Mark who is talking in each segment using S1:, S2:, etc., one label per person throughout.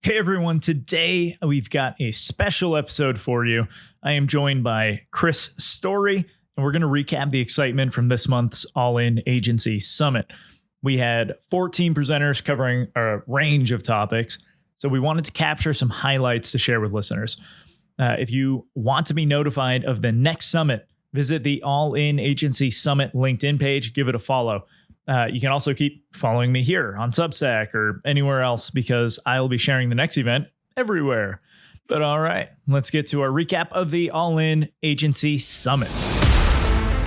S1: Hey everyone, today we've got a special episode for you. I am joined by Chris Story, and we're going to recap the excitement from this month's All In Agency Summit. We had 14 presenters covering a range of topics, so we wanted to capture some highlights to share with listeners. If you want to be notified of the next summit, visit the All In Agency Summit LinkedIn page, give it a follow. You can also keep following me here on Substack or anywhere else because I will be sharing the next event everywhere. But all right, let's get to our recap of the All In Agency Summit.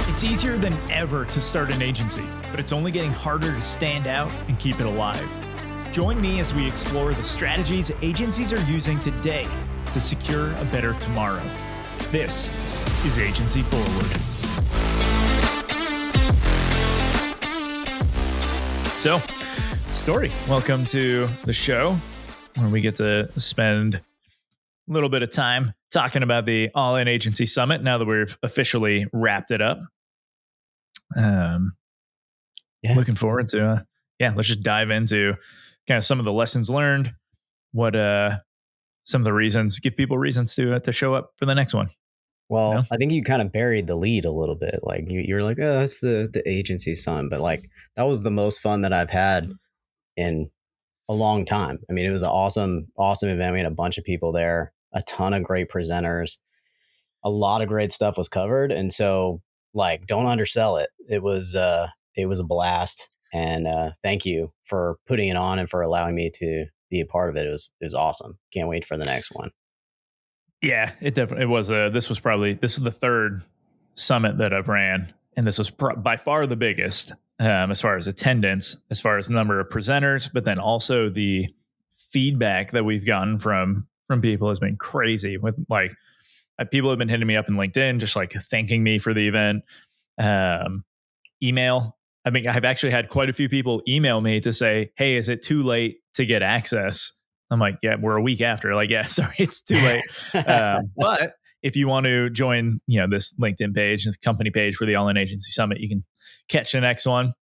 S1: It's easier than ever to start an agency, but it's only getting harder to stand out and keep it alive. Join me as we explore the strategies agencies are using today to secure a better tomorrow. This is Agency Forward. So, Story, welcome to the show where we get to spend a little bit of time talking about the All In Agency Summit now that we've officially wrapped it up. Looking forward to, let's just dive into kind of some of the lessons learned, what some of the reasons, give people reasons to show up for the next one.
S2: Well, I think you kind of buried the lead a little bit. Like you're like, oh, that's the agency son. But like, that was the most fun that I've had in a long time. I mean, it was an awesome event. We had a bunch of people there, a ton of great presenters, a lot of great stuff was covered. And so like, don't undersell it. It was a blast. And thank you for putting it on and for allowing me to be a part of it. It was awesome. Can't wait for the next one.
S1: Yeah, it definitely was. This is the third summit that I've ran, and this was by far the biggest as far as attendance, as far as number of presenters, but then also the feedback that we've gotten from people has been crazy. With like, people have been hitting me up in LinkedIn, just like thanking me for the event. Email. I mean, I've actually had quite a few people email me to say, "Hey, is it too late to get access?" I'm like, yeah, we're a week after. Like, yeah, sorry, it's too late. But if you want to join, this LinkedIn page, this company page for the All In Agency Summit, you can catch the next one,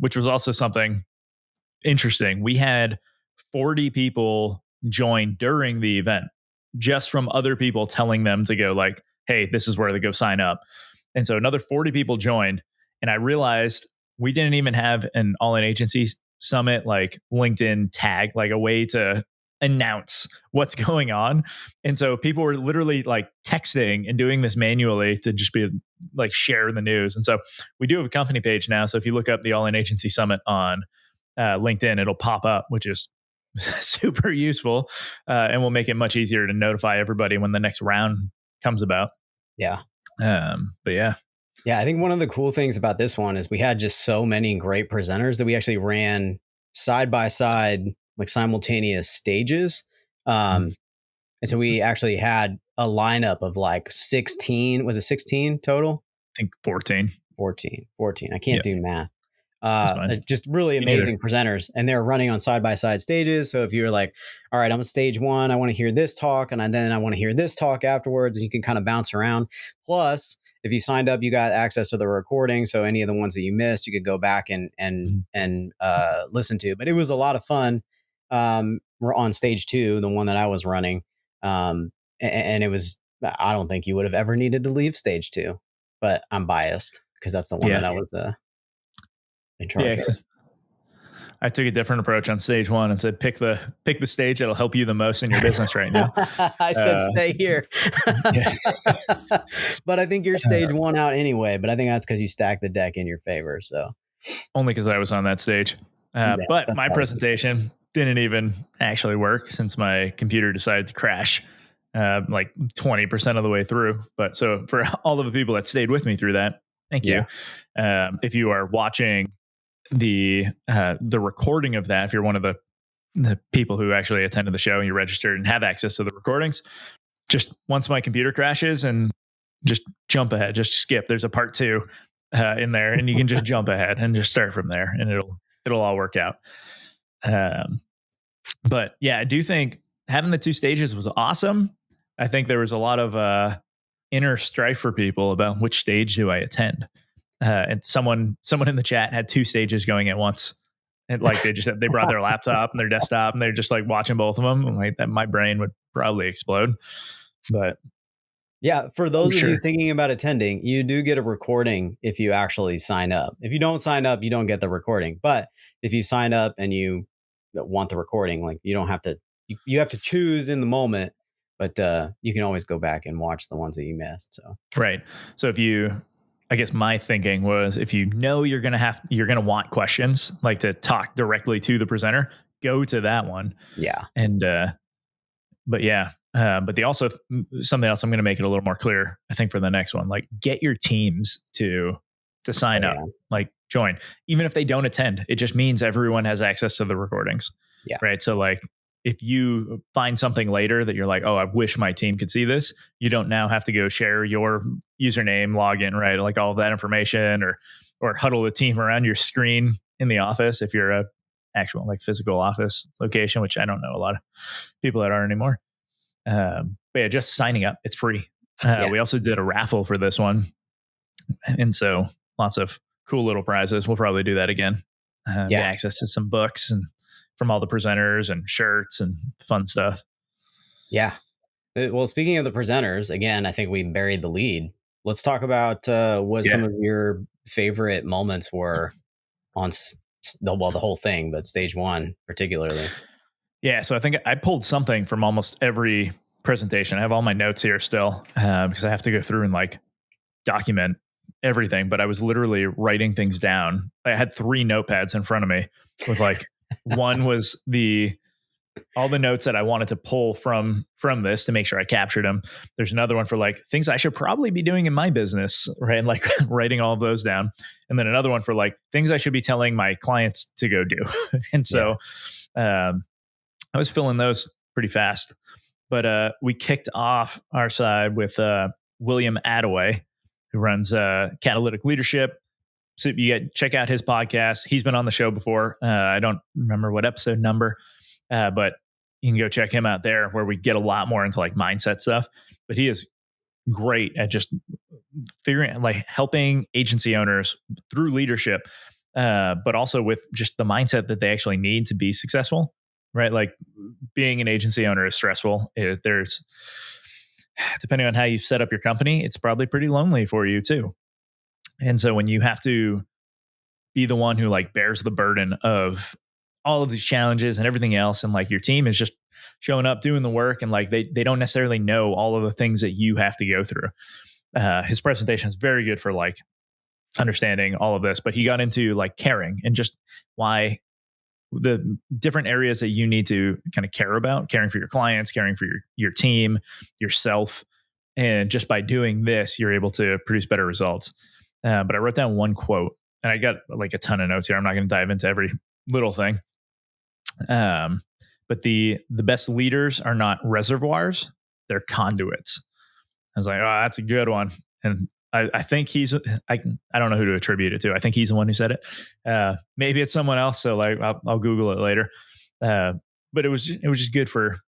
S1: which was also something interesting. We had 40 people join during the event just from other people telling them to go like, hey, this is where to go sign up. And so another 40 people joined. And I realized we didn't even have an All In Agency Summit like LinkedIn tag, like a way to announce what's going on. And so people were literally like texting and doing this manually to just be like share the news. And so we do have a company page now. So if you look up the All In Agency Summit on LinkedIn, it'll pop up, which is super useful, and will make it much easier to notify everybody when the next round comes about.
S2: Yeah.
S1: But yeah.
S2: Yeah, I think one of the cool things about this one is we had just so many great presenters that we actually ran side by side, like simultaneous stages. And so we actually had a lineup of like 16, was it 16 total?
S1: I think 14.
S2: 14. I can't do math. Just really
S1: Me
S2: amazing presenters, and they're running on side by side stages. So if you're like, all right, I'm a stage one, I want to hear this talk, and then I want to hear this talk afterwards, and you can kind of bounce around. Plus, if you signed up, you got access to the recording. So any of the ones that you missed, you could go back and listen to. But it was a lot of fun. We're on stage 2, the one that I was running, and it was. I don't think you would have ever needed to leave stage 2, but I'm biased because that's the one that I was in charge of.
S1: I took a different approach on stage 1 and said, pick the stage that'll help you the most in your business right now.
S2: I said, stay here. But I think you're stage 1 out anyway, but I think that's because you stacked the deck in your favor. So
S1: only because I was on that stage. But my presentation didn't even actually work since my computer decided to crash like 20% of the way through. But so for all of the people that stayed with me through that, thank you. If you are watching the recording of that, if you're one of the people who actually attended the show and you registered and have access to the recordings, just once my computer crashes and just jump ahead, just skip. There's a part 2 in there, and you can just jump ahead and just start from there, and it'll all work out. But yeah, I do think having the 2 stages was awesome. I think there was a lot of inner strife for people about which stage do I attend. And someone in the chat had 2 stages going at once. And like they brought their laptop and their desktop and they're just like watching both of them. Like that, my brain would probably explode. But
S2: Yeah, for
S1: oh,
S2: those of you
S1: sure.
S2: thinking about attending, you do get a recording if you actually sign up. If you don't sign up, you don't get the recording. But if you sign up and you want the recording, like you don't have to, you have to choose in the moment, but you can always go back and watch the ones that you missed. So
S1: Right. So I guess my thinking was if you know you're going to want questions like to talk directly to the presenter, go to that one.
S2: yeah,
S1: And, but yeah, but they also, something else I'm going to make it a little more clear, I think for the next one, like get your teams to sign
S2: oh,
S1: up,
S2: yeah,
S1: like join, even if they don't attend, it just means everyone has access to the recordings.
S2: yeah,
S1: Right. So like, if you find something later that you're like, oh, I wish my team could see this, you don't now have to go share your username, login, right? Like all of that information or huddle the team around your screen in the office if you're a actual like physical office location, which I don't know a lot of people that are anymore. But yeah, just signing up, it's free.
S2: yeah,
S1: We also did a raffle for this one. And so lots of cool little prizes. We'll probably do that again. Get
S2: yeah.
S1: access to some books and from all the presenters and shirts and fun stuff.
S2: Yeah. Well, speaking of the presenters, again, I think we buried the lead. Let's talk about what some
S1: Yeah.
S2: of your favorite moments were on the whole thing, but stage one particularly.
S1: Yeah. So I think I pulled something from almost every presentation. I have all my notes here still because I have to go through and like document everything. But I was literally writing things down. I had 3 notepads in front of me with like one was all the notes that I wanted to pull from this to make sure I captured them. There's another one for like things I should probably be doing in my business, right? And like writing all of those down. And then another one for like things I should be telling my clients to go do. And
S2: Yeah.
S1: so I was filling those pretty fast. But we kicked off our side with William Attaway, who runs Catalytic Leadership. So check out his podcast. He's been on the show before. I don't remember what episode number, but you can go check him out there where we get a lot more into like mindset stuff. But he is great at just figuring like helping agency owners through leadership, but also with just the mindset that they actually need to be successful. Right, like being an agency owner is stressful. There's depending on how you set up your company, it's probably pretty lonely for you too. And so when you have to be the one who like bears the burden of all of these challenges and everything else, and like your team is just showing up doing the work, and like they don't necessarily know all of the things that you have to go through. His presentation is very good for like understanding all of this, but he got into like caring and just why the different areas that you need to kind of care about, caring for your clients, caring for your team, yourself. And just by doing this, you're able to produce better results. But I wrote down one quote and I got like a ton of notes here. I'm not going to dive into every little thing. But the best leaders are not reservoirs, they're conduits. I was like, oh, that's a good one. And I think I don't know who to attribute it to. I think he's the one who said it. Maybe it's someone else. So like, I'll Google it later. But it was just good for,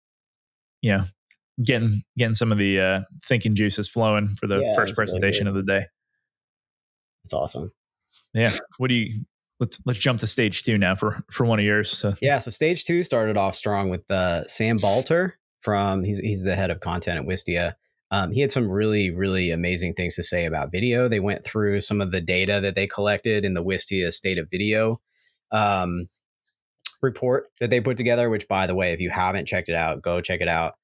S1: getting some of the thinking juices flowing for the
S2: Yeah,
S1: first
S2: it's really
S1: presentation
S2: good.
S1: of the day.
S2: It's awesome.
S1: Yeah. Let's jump to stage 2 now for one of yours. So
S2: Yeah, so stage two started off strong with Sam Balter he's the head of content at Wistia. He had some really, really amazing things to say about video. They went through some of the data that they collected in the Wistia State of Video report that they put together, which, by the way, if you haven't checked it out, go check it out.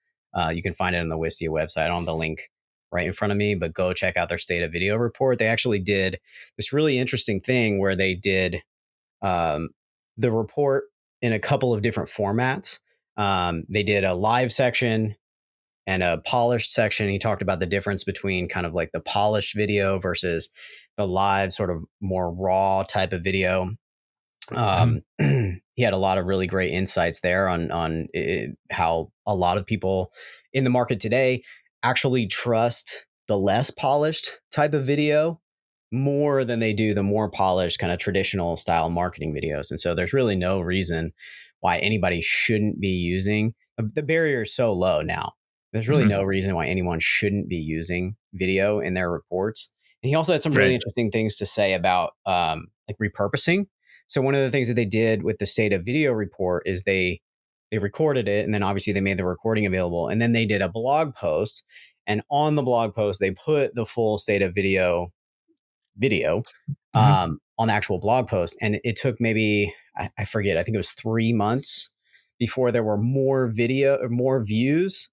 S2: You can find it on the Wistia website. I don't have the link right in front of me, but go check out their State of Video report. They actually did this really interesting thing where they did the report in a couple of different formats. They did a live section and a polished section. He talked about the difference between kind of like the polished video versus the live, sort of more raw type of video. He had a lot of really great insights there on how a lot of people in the market today actually trust the less polished type of video more than they do the more polished kind of traditional style marketing videos. And so there's really no reason why anybody shouldn't be using the barrier is so low now. There's really no reason why anyone shouldn't be using video in their reports. And he also had some really
S1: right.
S2: interesting things to say about like repurposing. So one of the things that they did with the State of Video report is they recorded it, and then obviously they made the recording available, and then they did a blog post, and on the blog post they put the full State of video
S1: Mhm.
S2: on the actual blog post, and it took maybe I forget, I think it was 3 months before there were more video or more views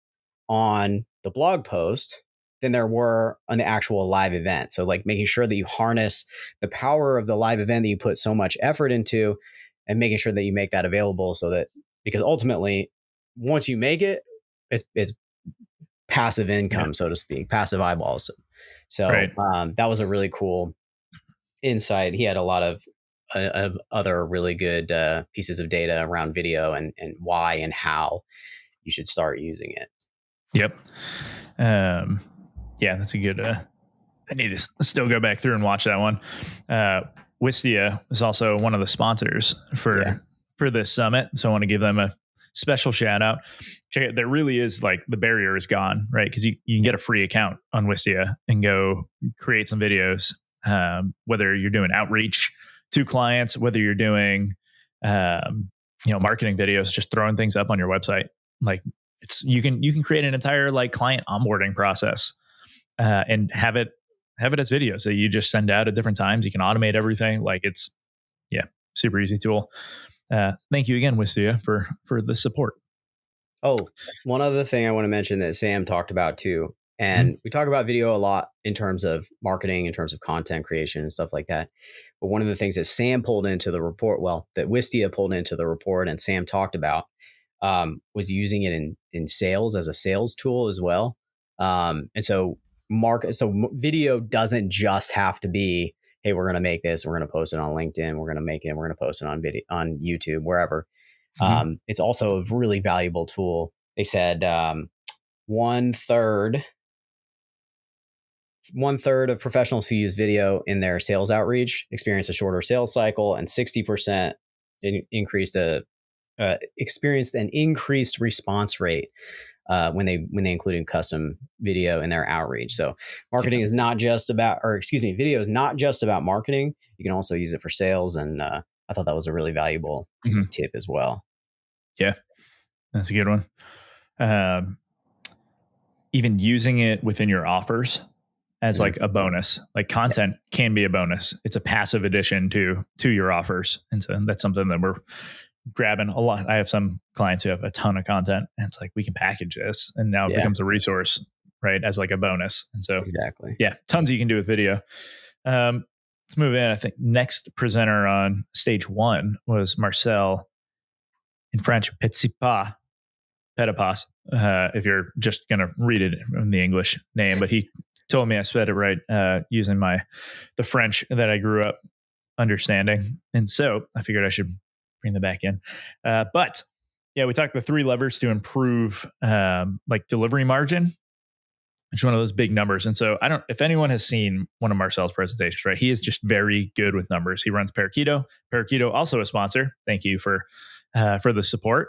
S2: on the blog post than there were on the actual live event. So like making sure that you harness the power of the live event that you put so much effort into, and making sure that you make that available, so that, because ultimately once you make it, it's passive
S1: Yeah.
S2: income, so to speak, passive eyeballs. So
S1: Right.
S2: that was a really cool insight. He had a lot of other really good pieces of data around video, and why and how you should start using it.
S1: Yep. Um, yeah, that's a good. I need to still go back through and watch that one. Wistia is also one of the sponsors
S2: Yeah.
S1: for this summit, so I want to give them a special shout out. Check it. There really is like the barrier is gone, right? Because you can get a free account on Wistia and go create some videos. Whether you're doing outreach to clients, whether you're doing marketing videos, just throwing things up on your website, like it's you can create an entire like client onboarding process and have it as videos that you just send out at different times. You can automate everything. Like it's yeah, super easy tool. Thank you again, Wistia, for the support.
S2: Oh, one other thing I want to mention that Sam talked about too,
S1: Mhm.
S2: and we talk about video a lot in terms of marketing, in terms of content creation and stuff like that. But one of the things that Sam pulled into the report, well, that Wistia pulled into the report and Sam talked about, was using it in sales as a sales tool as well. And so video doesn't just have to be, hey, we're going to make this, we're going to post it on LinkedIn, we're going to make it, we're going to post it on video on YouTube, wherever.
S1: Mhm.
S2: It's also a really valuable tool. They said one third one third of professionals who use video in their sales outreach experience a shorter sales cycle, and 60% experienced an increased response rate when they included custom video in their outreach. So
S1: Yeah.
S2: marketing is not just about, or excuse me, video is not just about marketing. You can also use it for sales, and I thought that was a really valuable
S1: Mhm.
S2: tip as well.
S1: Yeah, that's a good one. Um, Even using it within your offers as
S2: Mhm.
S1: like a bonus, like content can be a bonus. It's a passive addition to your offers, and so that's something that we're grabbing a lot. I have some clients who have a ton of content, and it's like we can package this, and now it
S2: Yeah,
S1: becomes a resource, right, as like a bonus. And so,
S2: exactly.
S1: yeah, tons you can do with video. Let's move in. I think next presenter on stage one was Marcel, in French, Petipas. Petipas, if you're just going to read it in the English name, but he told me I said it right using the French that I grew up understanding, and so I figured I should bring that back in. But yeah, we talked the three levers to improve like delivery margin, which is one of those big numbers. And so I don't, if anyone has seen one of Marcel's presentations, right? He is just very good with numbers. He runs Parakeeto. Parakeeto also a sponsor. Thank you for the support.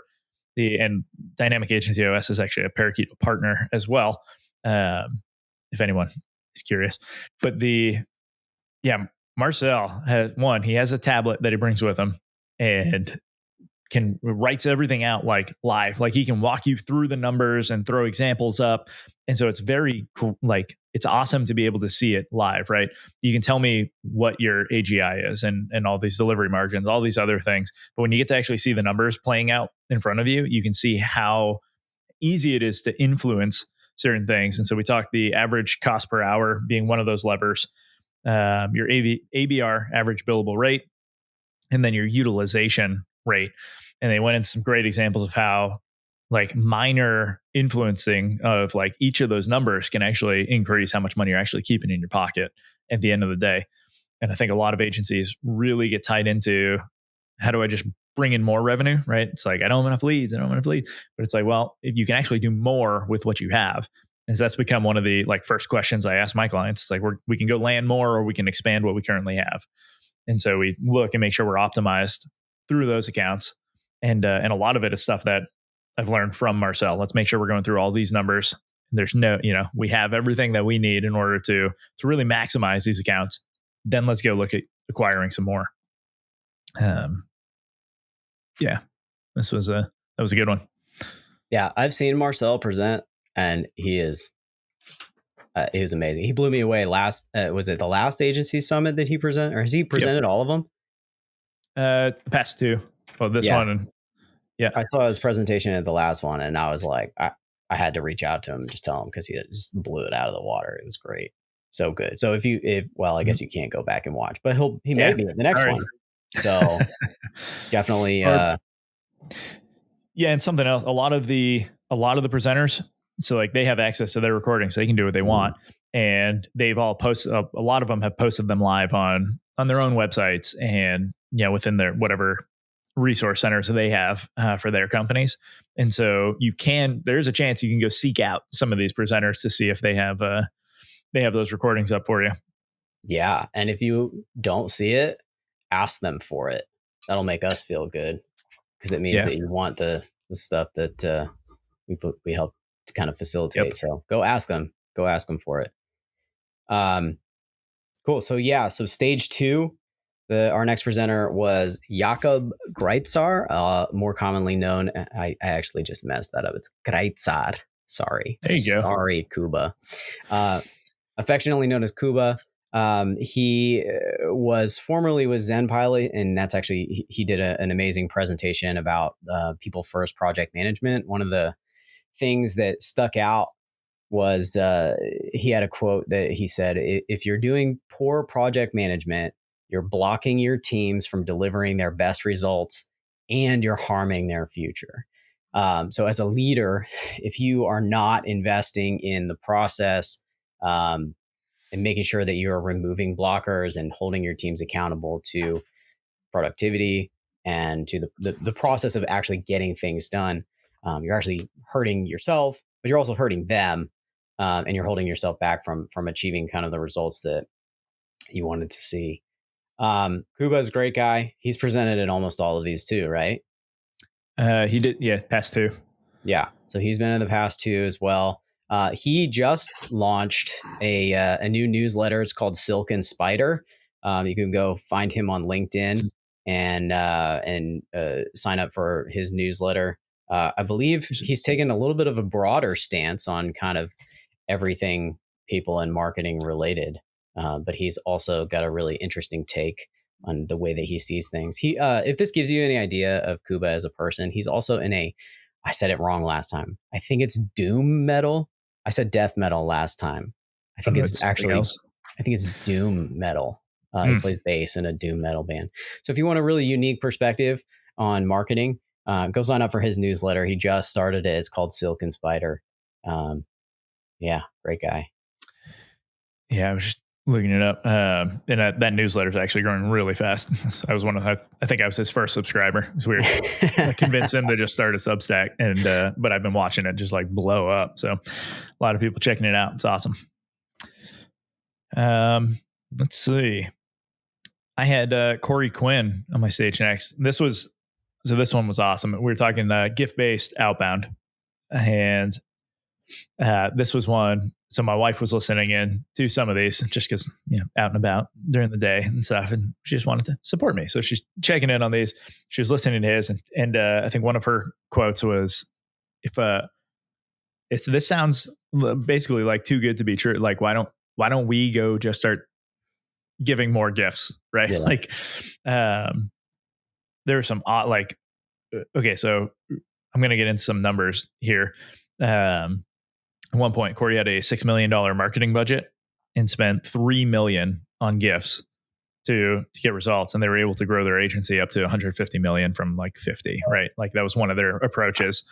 S1: And Dynamic Agency OS is actually a Parakeeto partner as well. If anyone is curious, but yeah, Marcel has one. He has a tablet that he brings with him, and can writes everything out like live. Like he can walk you through the numbers and throw examples up. And so it's very like it's awesome to be able to see it live, right? You can tell me what your AGI is and all these delivery margins, all these other things. But when you get to actually see the numbers playing out in front of you, you can see how easy it is to influence certain things. And so we talked the average cost per hour being one of those levers, your ABR, average billable rate, and then your utilization rate. And they went into some great examples of how like minor influencing of like each of those numbers can actually increase how much money you're actually keeping in your pocket at the end of the day. And I think a lot of agencies really get tied into how do I just bring in more revenue, right? It's like, I don't have enough leads. I don't have enough leads. But it's like, well, if you can actually do more with what you have. And so that's become one of the like first questions I ask my clients. It's like, we can go land more or we can expand what we currently have. And so we look and make sure we're optimized through those accounts. And a lot of it is stuff that I've learned from Marcel. Let's make sure we're going through all these numbers. There's no, we have everything that we need in order to really maximize these accounts. Then let's go look at acquiring some more. Um, yeah, that was a good one.
S2: Yeah, I've seen Marcel present, and he was amazing. He blew me away last. Was it the last agency summit that he presented, or has he presented all of them?
S1: Past two. Well, this
S2: Yeah,
S1: one, and yeah,
S2: I saw his presentation at the last one, and I was like, I had to reach out to him and just tell him because he just blew it out of the water. It was great, so good. So I guess you can't go back and watch, but he may be at the next one. So definitely,
S1: yeah, and something else. A lot of the presenters, so like they have access to their recordings, so they can do what they want, and they've all posted. A lot of them have posted them live on their own websites, and within their whatever resource centers they have for their companies. And so there's a chance you can go seek out some of these presenters to see if they have those recordings up for you.
S2: Yeah, and if you don't see it, ask them for it. That'll make us feel good because it means that you want the stuff that we help to kind of facilitate. Yep. So go ask them for it. Cool. So so stage 2, our next presenter was Jakob Greitzar, more commonly known. I actually just messed that up. It's Greitzar. Sorry.
S1: There you go.
S2: Sorry, Kuba. Affectionately known as Kuba. He was formerly with Zen Pilot, and that's actually he did an amazing presentation about people first project management. One of the things that stuck out was he had a quote that he said, if you're doing poor project management, you're blocking your teams from delivering their best results and you're harming their future. So as a leader, if you are not investing in the process and making sure that you're removing blockers and holding your teams accountable to productivity and to the process of actually getting things done, you're actually hurting yourself, but you're also hurting them. And you're holding yourself back from achieving kind of the results that you wanted to see. Kuba is a great guy. He's presented in almost all of these too, right?
S1: He did, past 2.
S2: Yeah, so he's been in the past 2 as well. He just launched a new newsletter. It's called Silken Spider. You can go find him on LinkedIn and sign up for his newsletter. I believe he's taken a little bit of a broader stance on kind of everything people and marketing related. But he's also got a really interesting take on the way that he sees things. If this gives you any idea of Kuba as a person, he's also I said it wrong last time. I think it's doom metal. I said death metal last time. I think it's doom metal. He plays bass in a doom metal band. So if you want a really unique perspective on marketing, go sign up for his newsletter. He just started it. It's called Silken Spider. Yeah, great guy.
S1: Yeah, I was just looking it up. And that newsletter is actually growing really fast. I think I was his first subscriber. It's weird. I convinced him to just start a Substack, but I've been watching it just like blow up. So a lot of people checking it out. It's awesome. Let's see. I had Corey Quinn on my stage next. This one was awesome. We were talking gift-based outbound, and this was one. So my wife was listening in to some of these just because, out and about during the day and stuff. And she just wanted to support me. So she's checking in on these. She was listening to his. And I think one of her quotes was, if this sounds basically like too good to be true, like, why don't we go just start giving more gifts? Right. Yeah. Like, there are some odd, okay, so I'm going to get into some numbers here. At one point, Corey had a $6 million marketing budget and spent $3 million on gifts to get results. And they were able to grow their agency up to 150 million from like 50, right? Like that was one of their approaches.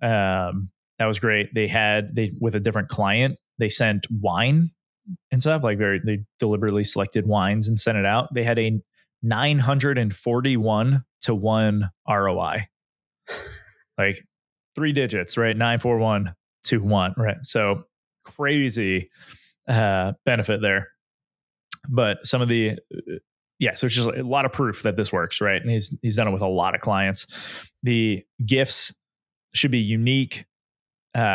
S1: That was great. With a different client, they sent wine and stuff, they deliberately selected wines and sent it out. They had a 941 to 1 ROI, like 3 digits, right? 941 to 1, right? So crazy benefit there. But some of the so it's just a lot of proof that this works, right? And he's done it with a lot of clients. The gifts should be unique,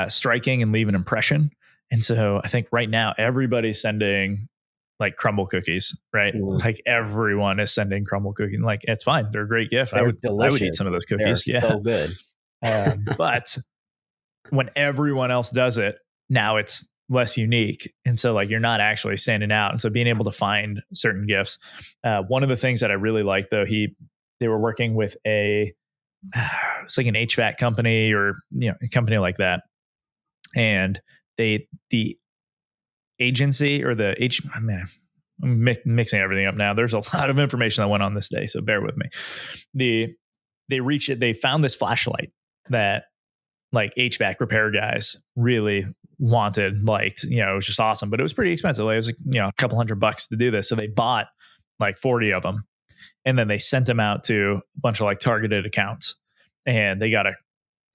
S1: striking, and leave an impression. And so I think right now everybody's sending like crumble cookies, right?
S2: Mm.
S1: Like everyone is sending crumble cookies. Like it's fine. They're a great gift.
S2: They're
S1: I would
S2: delicious.
S1: eat some of those
S2: They're
S1: cookies. Yeah.
S2: so good.
S1: But when everyone else does it, now it's less unique. And so like you're not actually standing out. And so being able to find certain gifts. One of the things that I really like though, they were working with it's like an HVAC company or a company like that. And the agency or man, I'm mixing everything up now. There's a lot of information that went on this day, so bear with me. They found this flashlight that like HVAC repair guys really liked, it was just awesome, but it was pretty expensive. Like, it was like, a couple $100 to do this. So they bought like 40 of them and then they sent them out to a bunch of like targeted accounts and they got a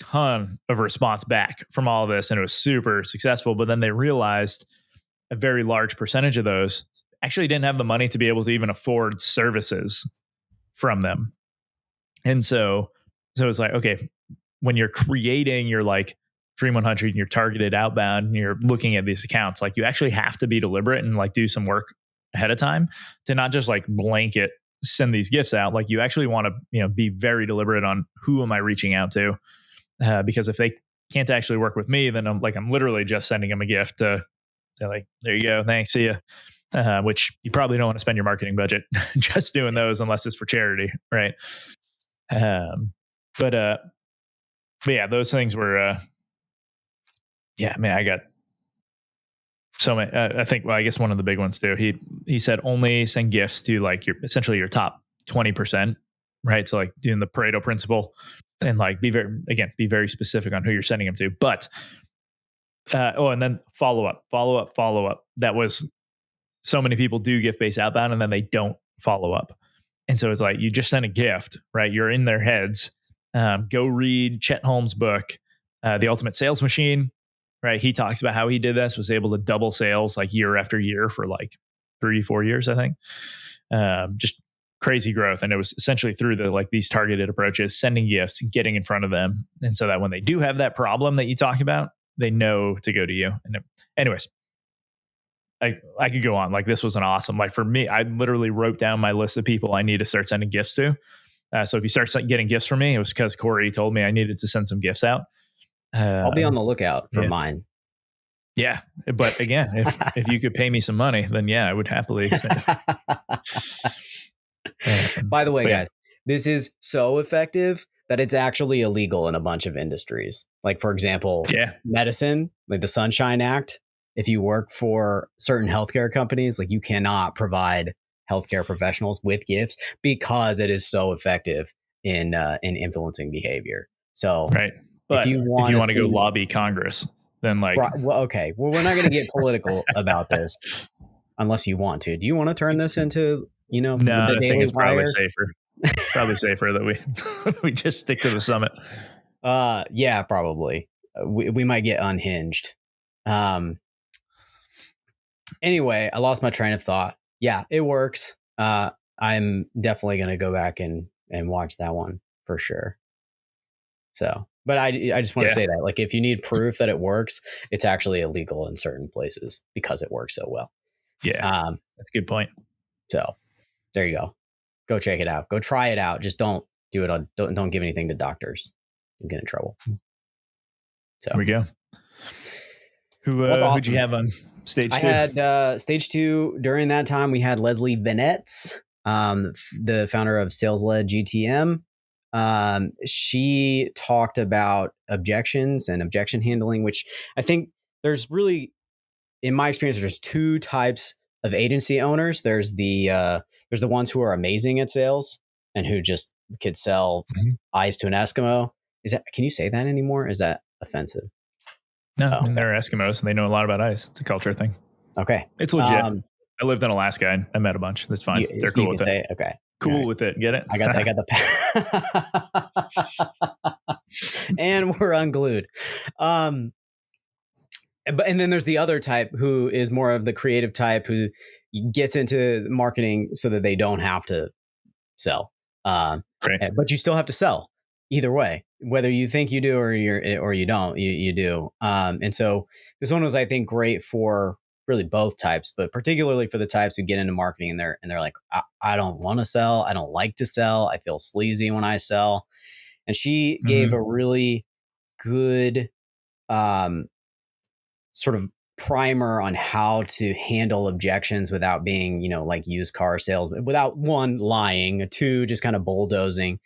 S1: ton of response back from all of this. And it was super successful. But then they realized a very large percentage of those actually didn't have the money to be able to even afford services from them. And so it's like, okay, when you're creating your like Dream 100 and you're targeted outbound and you're looking at these accounts, like you actually have to be deliberate and like do some work ahead of time to not just like blanket send these gifts out. Like you actually want to, be very deliberate on who am I reaching out to? Because if they can't actually work with me, then I'm literally just sending them a gift to say like, there you go. Thanks. See ya. Which you probably don't want to spend your marketing budget just doing those unless it's for charity. Right. But yeah, those things were, I got so many, I think, I guess one of the big ones too, he said, only send gifts to like essentially your top 20%, right? So like doing the Pareto principle and like be very specific on who you're sending them to, but, and then follow up. That was so many people do gift-based outbound and then they don't follow up. And so it's like, you just send a gift, right? You're in their heads. Go read Chet Holmes' book, The Ultimate Sales Machine, right? He talks about how he did this, was able to double sales like year after year for like 3-4 years, I think. Just crazy growth. And it was essentially through these targeted approaches, sending gifts, getting in front of them. And so that when they do have that problem that you talk about, they know to go to you. And anyways, I could go on. Like this was an awesome, like for me, I literally wrote down my list of people I need to start sending gifts to. So if you start getting gifts from me, it was because Corey told me I needed to send some gifts out.
S2: I'll be on the lookout for mine.
S1: Yeah. But again, if you could pay me some money, then yeah, I would happily send it.
S2: By the way, guys, this is so effective that it's actually illegal in a bunch of industries. Like, for example, medicine, like the Sunshine Act. If you work for certain healthcare companies, like you cannot provide healthcare professionals with gifts because it is so effective in influencing behavior. So,
S1: right. But if you want to go lobby Congress, then like,
S2: okay, well, we're not going to get political about this unless you want to. Do you want to turn this into,
S1: no, I think it's probably safer. Probably safer that we just stick to the summit.
S2: Yeah, probably. We might get unhinged. Anyway, I lost my train of thought. Yeah, it works. I'm definitely going to go back and watch that one for sure. So, but I just want to say that, like, if you need proof that it works, it's actually illegal in certain places because it works so well.
S1: Yeah, that's a good point.
S2: So, there you go. Go check it out. Go try it out. Just don't do it don't give anything to doctors. You'll get in trouble. So
S1: there we go. Who'd you have on stage 2?
S2: I had stage 2. During that time, we had Leslie Venetz, the founder of Sales Led GTM. She talked about objections and objection handling, which I think there's really, in my experience, there's 2 types of agency owners. There's the ones who are amazing at sales and who just could sell ice to an Eskimo. Can you say that anymore? Is that offensive?
S1: No, they're Eskimos and they know a lot about ice. It's a culture thing.
S2: Okay.
S1: It's legit. I lived in Alaska and I met a bunch. That's fine. They're cool with it.
S2: Okay.
S1: Cool with it. Get it?
S2: I got the and we're unglued. And then there's the other type who is more of the creative type who gets into marketing so that they don't have to sell. But you still have to sell either way, whether you think you do or you don't, you do. And so this one was, I think, great for really both types, but particularly for the types who get into marketing and they're like, I don't want to sell. I don't like to sell. I feel sleazy when I sell. And she gave
S1: Hmm.
S2: a really good um, sort of primer on how to handle objections without being, like used car sales, without one lying, two just kind of bulldozing.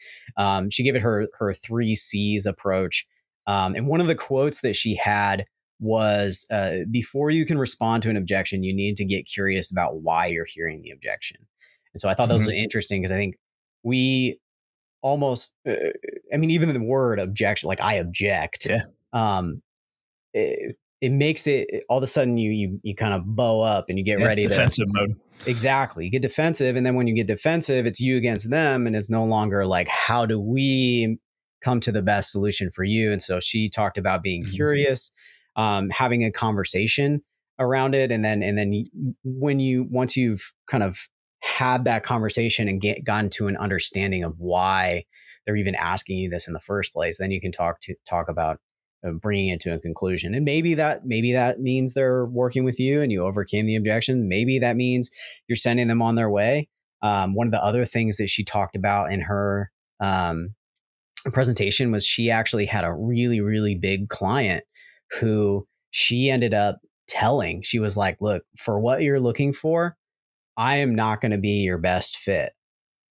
S2: She gave it her three C's approach. And one of the quotes that she had was, before you can respond to an objection, you need to get curious about why you're hearing the objection. And so I thought that was
S1: Hmm.
S2: interesting because I think we almost, I mean, even the word objection, like I object,
S1: Yeah.
S2: um, it makes it all of a sudden you kind of bow up and you get
S1: Yeah.
S2: ready to.
S1: Defensive mode.
S2: Exactly, you get defensive, and then when you get defensive, it's you against them, and it's no longer like how do we come to the best solution for you. And so she talked about being
S1: Mhm.
S2: curious, having a conversation around it, and then when you once you've kind of had that conversation and gotten to an understanding of why they're even asking you this in the first place, then you can talk about bringing it to a conclusion. And maybe that means they're working with you and you overcame the objection. Maybe that means you're sending them on their way. One of the other things that she talked about in her presentation was she actually had a really, really big client who she ended up telling, she was like, look, for what you're looking for, I am not going to be your best fit.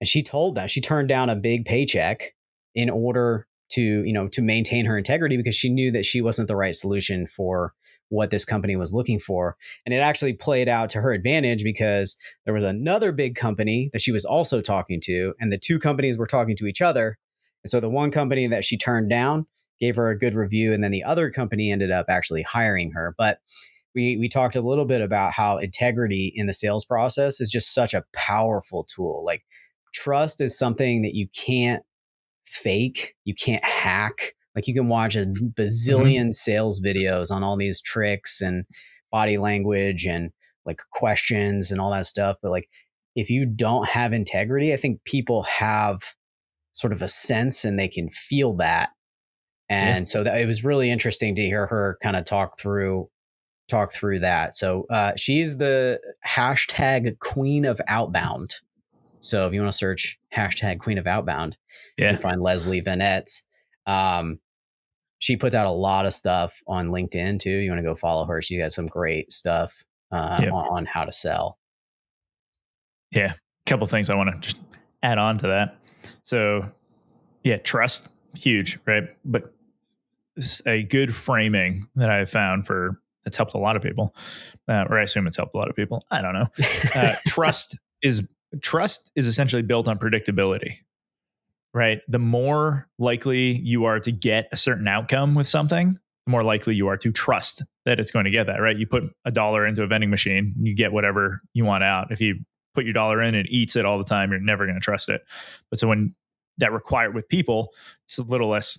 S2: And she told them she turned down a big paycheck in order to maintain her integrity because she knew that she wasn't the right solution for what this company was looking for. And it actually played out to her advantage because there was another big company that she was also talking to, and the two companies were talking to each other. And so the one company that she turned down gave her a good review, and then the other company ended up actually hiring her. But we talked a little bit about how integrity in the sales process is just such a powerful tool. Like trust is something that you can't fake, you can't hack. Like you can watch a
S1: Mhm.
S2: bazillion sales videos on all these tricks and body language and like questions and all that stuff. But like if you don't have integrity, I think people have sort of a sense and they can feel that.
S1: Yeah.
S2: And so that it was really interesting to hear her kind of talk through that. So she's the hashtag queen of outbound. So if you want to search hashtag Queen of Outbound, you can
S1: Yeah.
S2: find Leslie Vanetz. Um, she puts out a lot of stuff on LinkedIn too. You want to go follow her. She has some great stuff
S1: Yeah.
S2: on how to sell.
S1: Yeah. A couple things I want to just add on to that. So, yeah, trust, huge, right? But a good framing that I found for it's helped a lot of people, or I assume it's helped a lot of people. I don't know. Uh, trust is trust is essentially built on predictability, right? The more likely you are to get a certain outcome with something, the more likely you are to trust that it's going to get that, right? You put a dollar into a vending machine, you get whatever you want out. If you put your dollar in and it eats it all the time, you're never going to trust it. But so when that required with people, it's a little less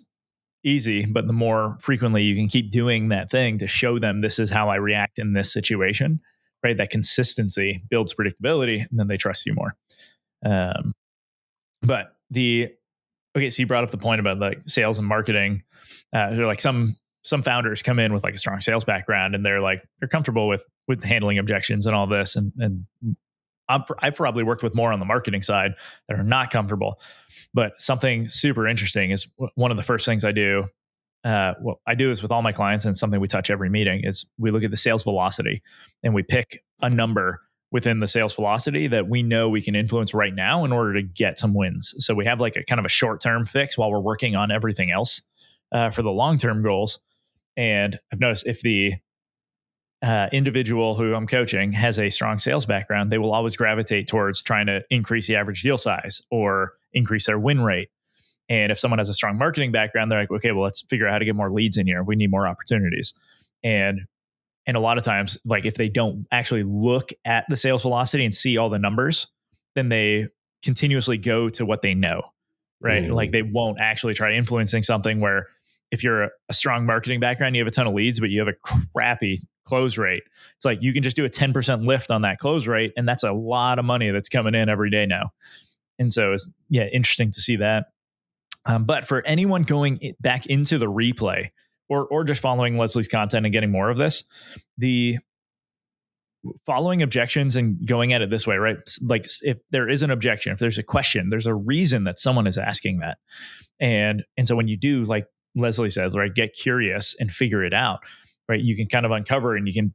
S1: easy, but the more frequently you can keep doing that thing to show them this is how I react in this situation, right? That consistency builds predictability and then they trust you more. Um, but the Okay, so you brought up the point about like sales and marketing. They're like some founders come in with like a strong sales background, and they're comfortable with handling objections and all this. And I've probably worked with more on the marketing side that are not comfortable. But something super interesting is one of the first things I do. Well, I do this with all my clients, and something we touch every meeting is we look at the sales velocity, and we pick a number within the sales velocity that we know we can influence right now in order to get some wins. So we have like a kind of a short term fix while we're working on everything else for the long term goals. And I've noticed if the individual who I'm coaching has a strong sales background, they will always gravitate towards trying to increase the average deal size or increase their win rate. And if someone has a strong marketing background, they're like, okay, well, let's figure out how to get more leads in here. We need more opportunities. And and a lot of times, like if they don't actually look at the sales velocity and see all the numbers, then they continuously go to what they know, right? Like they
S2: Mm.
S1: won't actually try influencing something where if you're a strong marketing background, you have a ton of leads, but you have a crappy close rate. It's like you can just do a 10% lift on that close rate. And that's a lot of money that's coming in every day now. And so it's, yeah, interesting to see that. But for anyone going back into the replay or just following Leslie's content and getting more of this, the following objections and going at it this way, right? Like if there is an objection, if there's a question, there's a reason that someone is asking that. And so when you do, like Leslie says, right, get curious and figure it out, right? You can kind of uncover and you can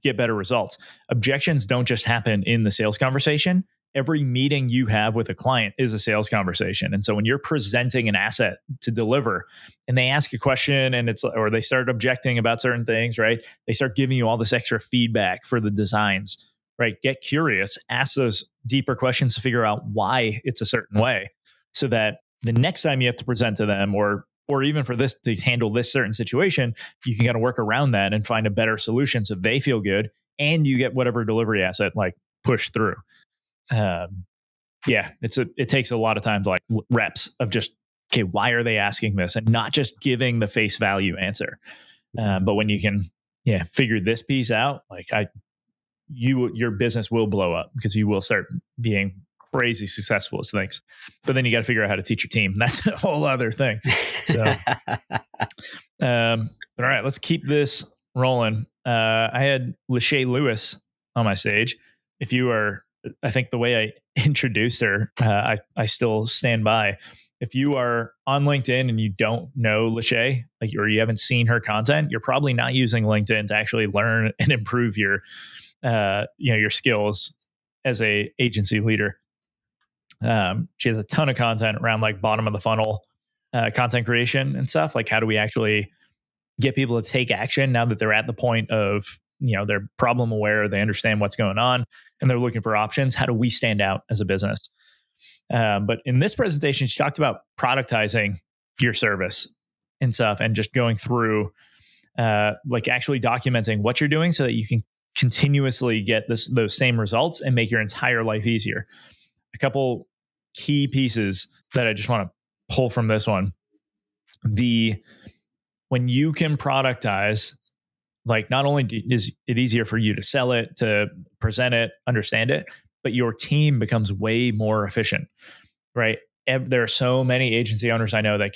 S1: get better results. Objections don't just happen in the sales conversation. Every meeting you have with a client is a sales conversation. And so when you're presenting an asset to deliver and they ask a question and or they start objecting about certain things, right? They start giving you all this extra feedback for the designs, right? Get curious, ask those deeper questions to figure out why it's a certain way so that the next time you have to present to them or even for this to handle this certain situation, you can kind of work around that and find a better solution so they feel good and you get whatever delivery asset like pushed through. It takes a lot of times like reps of just, okay, why are they asking this? And not just giving the face value answer. But when you can, figure this piece out, like your business will blow up because you will start being crazy successful as things. But then you got to figure out how to teach your team. That's a whole other thing. So, all right, let's keep this rolling. I had Lachey Lewis on my stage. If you are, I think the way I introduced her, I still stand by. If you are on LinkedIn and you don't know Lachey, or you haven't seen her content, you're probably not using LinkedIn to actually learn and improve your skills as a agency leader. She has a ton of content around like bottom of the funnel content creation and stuff. Like how do we actually get people to take action now that they're at the point of, they're problem aware, they understand what's going on and they're looking for options. How do we stand out as a business? But in this presentation, she talked about productizing your service and stuff and just going through like actually documenting what you're doing so that you can continuously get those same results and make your entire life easier. A couple key pieces that I just want to pull from this one. When you can productize, like not only is it easier for you to sell it, to present it, understand it, but your team becomes way more efficient, right? There are so many agency owners I know that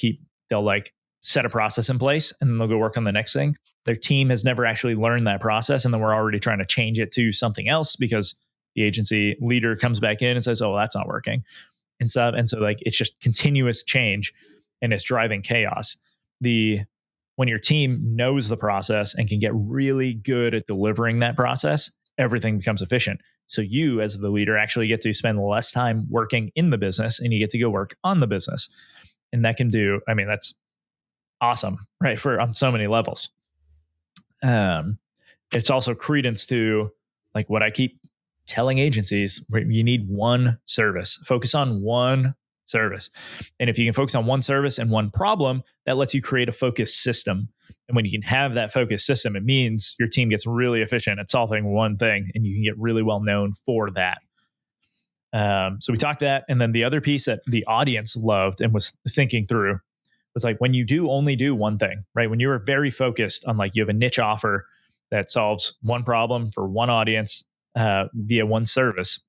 S1: they'll like set a process in place and then they'll go work on the next thing. Their team has never actually learned that process. And then we're already trying to change it to something else because the agency leader comes back in and says, oh, that's not working. And so like, it's just continuous change and it's driving chaos. When your team knows the process and can get really good at delivering that process, everything becomes efficient. So you as the leader actually get to spend less time working in the business and you get to go work on the business. And that's awesome, right? On so many levels. It's also credence to like what I keep telling agencies, you need one service. Focus on one service. And if you can focus on one service and one problem, that lets you create a focused system. And when you can have that focused system, it means your team gets really efficient at solving one thing and you can get really well known for that. So we talked that. And then the other piece that the audience loved and was thinking through was like when you only do one thing, right? When you are very focused on like you have a niche offer that solves one problem for one audience via one service,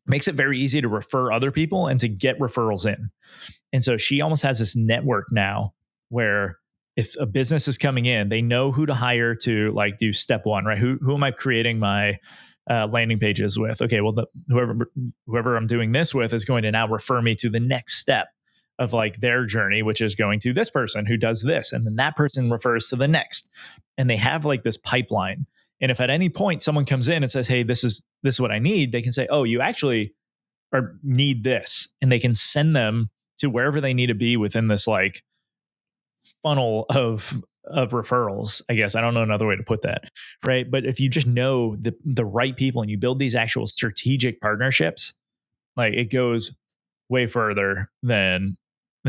S1: makes it very easy to refer other people and to get referrals in. And so she almost has this network now where if a business is coming in, they know who to hire to like do step one, right? Who am I creating my landing pages with? Okay, well, whoever I'm doing this with is going to now refer me to the next step of like their journey, which is going to this person who does this. And then that person refers to the next. And they have like this pipeline. And if at any point someone comes in and says, hey, this is what I need, they can say, oh, you actually need this. And they can send them to wherever they need to be within this like funnel of referrals, I guess. I don't know another way to put that. Right. But if you just know the right people and you build these actual strategic partnerships, like it goes way further than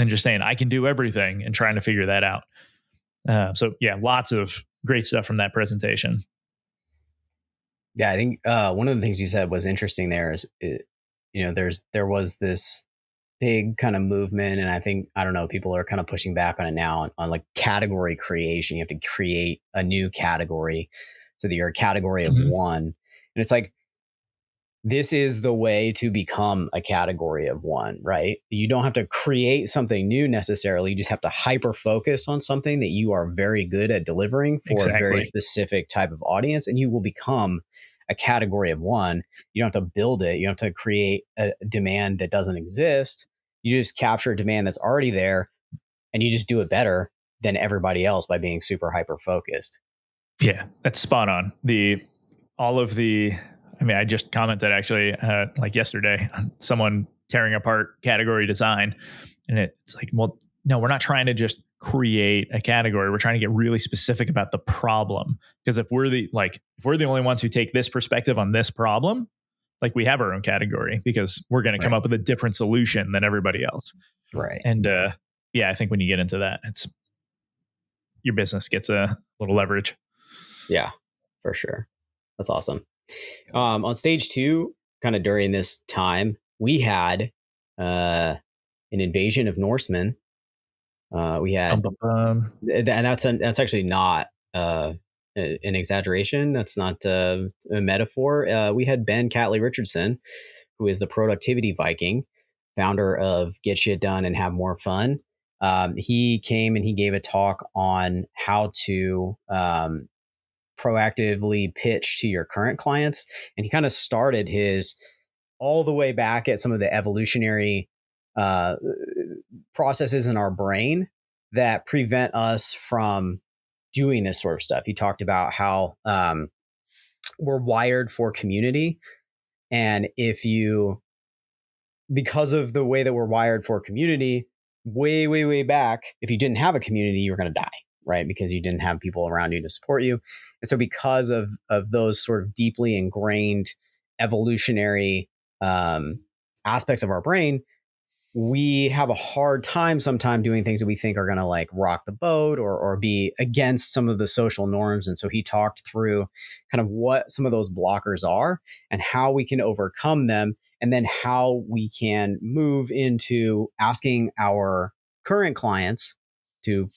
S1: just saying I can do everything and trying to figure that out. So yeah, lots of great stuff from that presentation.
S2: Yeah, I think one of the things you said was interesting there is, there was this big kind of movement. And I don't know, people are kind of pushing back on it now on like category creation. You have to create a new category so that you're a category of one. And it's like, this is the way to become a category of one, right? You don't have to create something new necessarily. You just have to hyper focus on something that you are very good at delivering for a very specific type of audience. And you will become a category of one. You don't have to build it. You don't have to create a demand that doesn't exist. You just capture a demand that's already there, and you just do it better than everybody else by being super hyper focused.
S1: Yeah, that's spot on. I just commented actually like yesterday on someone tearing apart category design. And it's like, well, no, we're not trying to just create a category. We're trying to get really specific about the problem. Because if we're the only ones who take this perspective on this problem, like we have our own category because we're going to come up with a different solution than everybody else.
S2: Right.
S1: And yeah, I think when you get into that, your business gets a little leverage.
S2: Yeah, for sure. That's awesome. On stage 2, kind of during this time, we had an invasion of Norsemen. We had, and that's actually not an exaggeration. That's not a metaphor. We had Ben Catley Richardson, who is the productivity Viking, founder of Get Shit Done and Have More Fun. He came and he gave a talk on how to proactively pitch to your current clients. And he kind of started his all the way back at some of the evolutionary processes in our brain that prevent us from doing this sort of stuff. He talked about how we're wired for community. And because of the way that we're wired for community, way, way, way back, if you didn't have a community, you were going to die, right? Because you didn't have people around you to support you. And so because of those sort of deeply ingrained evolutionary aspects of our brain, we have a hard time sometimes doing things that we think are going to like rock the boat or be against some of the social norms. And so he talked through kind of what some of those blockers are and how we can overcome them, and then how we can move into asking our current clients to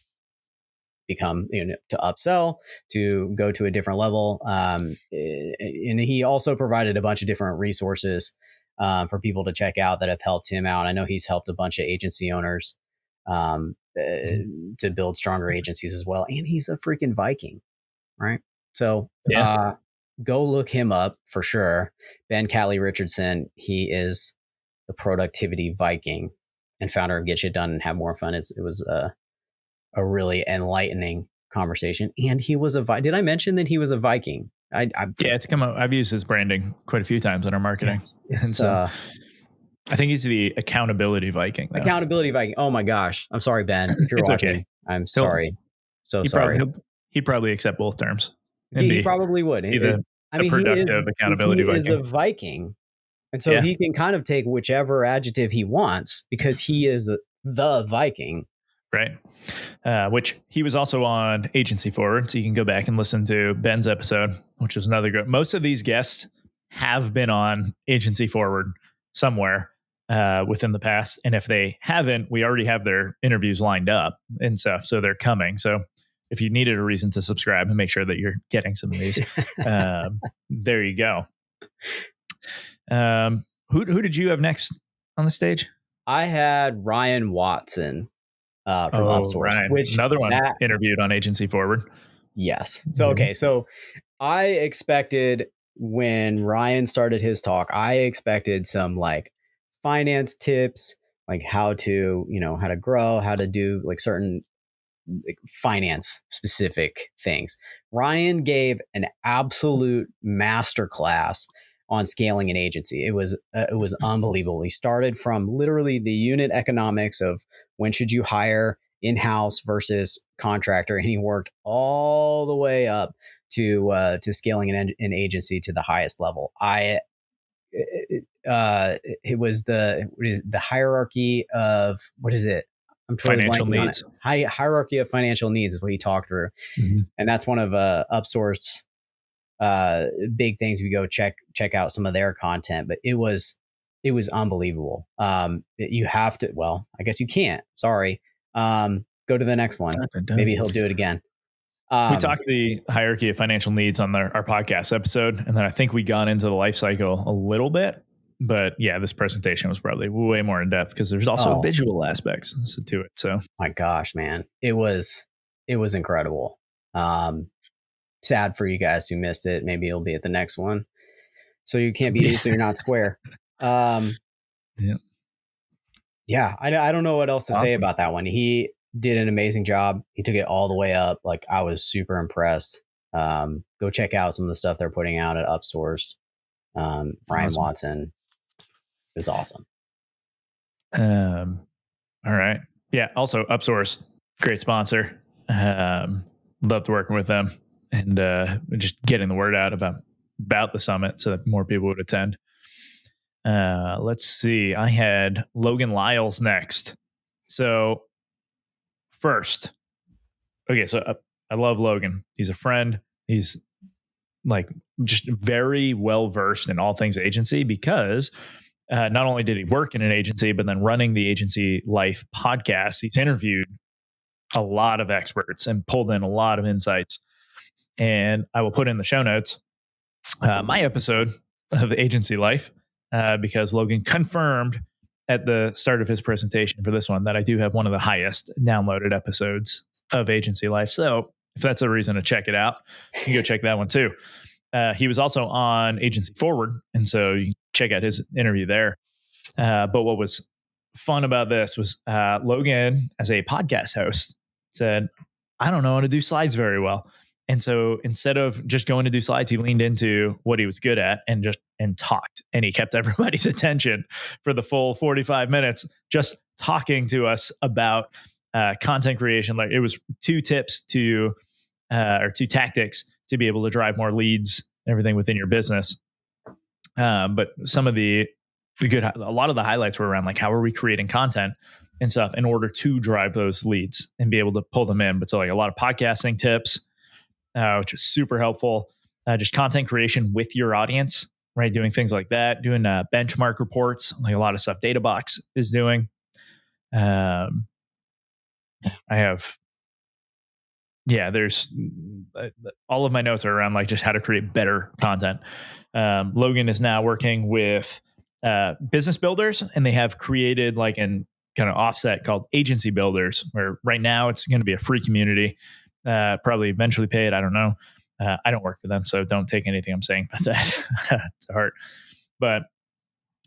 S2: become, to upsell, to go to a different level. And he also provided a bunch of different resources for people to check out that have helped him out. I know he's helped a bunch of agency owners to build stronger agencies as well. And he's a freaking Viking, right? So go look him up for sure. Ben Catley Richardson, he is the productivity Viking and founder of Get Shit Done and Have More Fun. It was a really enlightening conversation. And he was did I mention that he was a Viking?
S1: Yeah, it's come up. I've used his branding quite a few times in our marketing. And so I think he's the accountability Viking. Though.
S2: Accountability Viking. Oh my gosh. I'm sorry, Ben. If you're watching, okay. I'm sorry. Sorry.
S1: He'd probably accept both terms.
S2: He probably would.
S1: A productive accountability Viking.
S2: He is a Viking. And so he can kind of take whichever adjective he wants because he is the Viking.
S1: Right. Which he was also on Agency Forward. So you can go back and listen to Ben's episode, which is another good. Most of these guests have been on Agency Forward somewhere within the past. And if they haven't, we already have their interviews lined up and stuff. So they're coming. So if you needed a reason to subscribe and make sure that you're getting some of these, there you go. Who did you have next on the stage?
S2: I had Ryan Watson. From Upsource,
S1: Ryan. Which another one interviewed on Agency Forward.
S2: Yes. So, okay. So I expected when Ryan started his talk, I expected some like finance tips, like how to grow, how to do like certain like finance specific things. Ryan gave an absolute masterclass on scaling an agency. It was unbelievable. He started from literally the unit economics of when should you hire in-house versus contractor, and he worked all the way up to scaling an agency to the highest level. It was the hierarchy of what is it? I'm totally
S1: financial needs.
S2: Hierarchy of financial needs is what he talked through, and that's one of Upsource big things. We go check out some of their content, but it was unbelievable. You have to, well, I guess you can't, sorry. Go to the next one. Maybe he'll do it again.
S1: We talked the hierarchy of financial needs on our podcast episode. And then I think we got into the life cycle a little bit, but yeah, this presentation was probably way more in depth because there's also visual aspects to it. So
S2: my gosh, man, it was incredible. Sad for you guys who missed it. Maybe it'll be at the next one. so you can't be, so you're not square.
S1: Yeah.
S2: Yeah, I don't know what else to say
S1: Awesome.
S2: about that one. He did an amazing job. He took it all the way up. Like, I was super impressed. Go check out some of the stuff they're putting out at Upsourced. Ryan
S1: Awesome.
S2: Watson. It was awesome.
S1: All right. Yeah. Also, Upsource, great sponsor. Loved working with them and just getting the word out about the summit so that more people would attend. Let's see. I had Logan Lyles next. So first, okay. So I love Logan. He's a friend. He's like just very well versed in all things agency because not only did he work in an agency, but then running the Agency Life podcast, he's interviewed a lot of experts and pulled in a lot of insights. And I will put in the show notes my episode of Agency Life because Logan confirmed at the start of his presentation for this one that I do have one of the highest downloaded episodes of Agency Life. So if that's a reason to check it out, you can go check that one too. He was also on Agency Forward, and so you can check out his interview there. But what was fun about this was Logan, as a podcast host, said, I don't know how to do slides very well. And so instead of just going to do slides, he leaned into what he was good at and talked. And he kept everybody's attention for the full 45 minutes, just talking to us about content creation. Like, it was 2 tips or 2 tactics to be able to drive more leads, everything within your business. But some of a lot of the highlights were around like, how are we creating content and stuff in order to drive those leads and be able to pull them in. But so like a lot of podcasting tips, which is super helpful. Just content creation with your audience, right? Doing things like that, doing benchmark reports, like a lot of stuff DataBox is doing. I have, there's all of my notes are around like just how to create better content. Logan is now working with business builders, and they have created like an kind of offset called Agency Builders, where right now it's going to be a free community, probably eventually paid. I don't know. I don't work for them, so don't take anything I'm saying about that to heart. But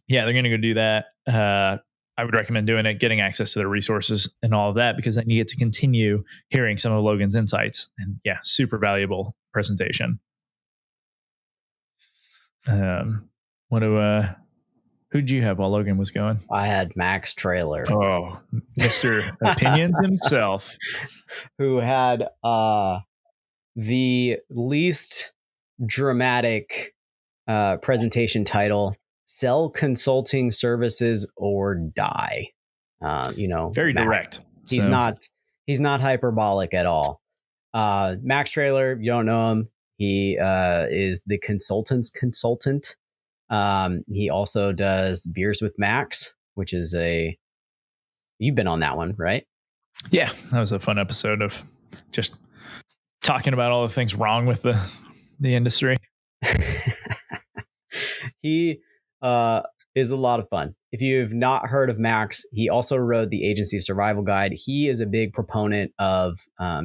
S1: yeah, they're going to go do that. I would recommend doing it, getting access to their resources and all of that, because then you get to continue hearing some of Logan's insights. And yeah, super valuable presentation. Who did you have while Logan was going?
S2: I had Max Trailer.
S1: Oh, Mr. Opinions himself.
S2: Who had the least dramatic presentation title: Sell Consulting Services or Die.
S1: Very
S2: Max,
S1: direct.
S2: He's not hyperbolic at all. Max Trailer, you don't know him. He is the consultant's consultant. He also does Beers with Max, which is you've been on that one, right?
S1: Yeah, that was a fun episode of just talking about all the things wrong with the industry.
S2: He is a lot of fun. If you've not heard of Max, he also wrote the Agency Survival Guide. He is a big proponent of,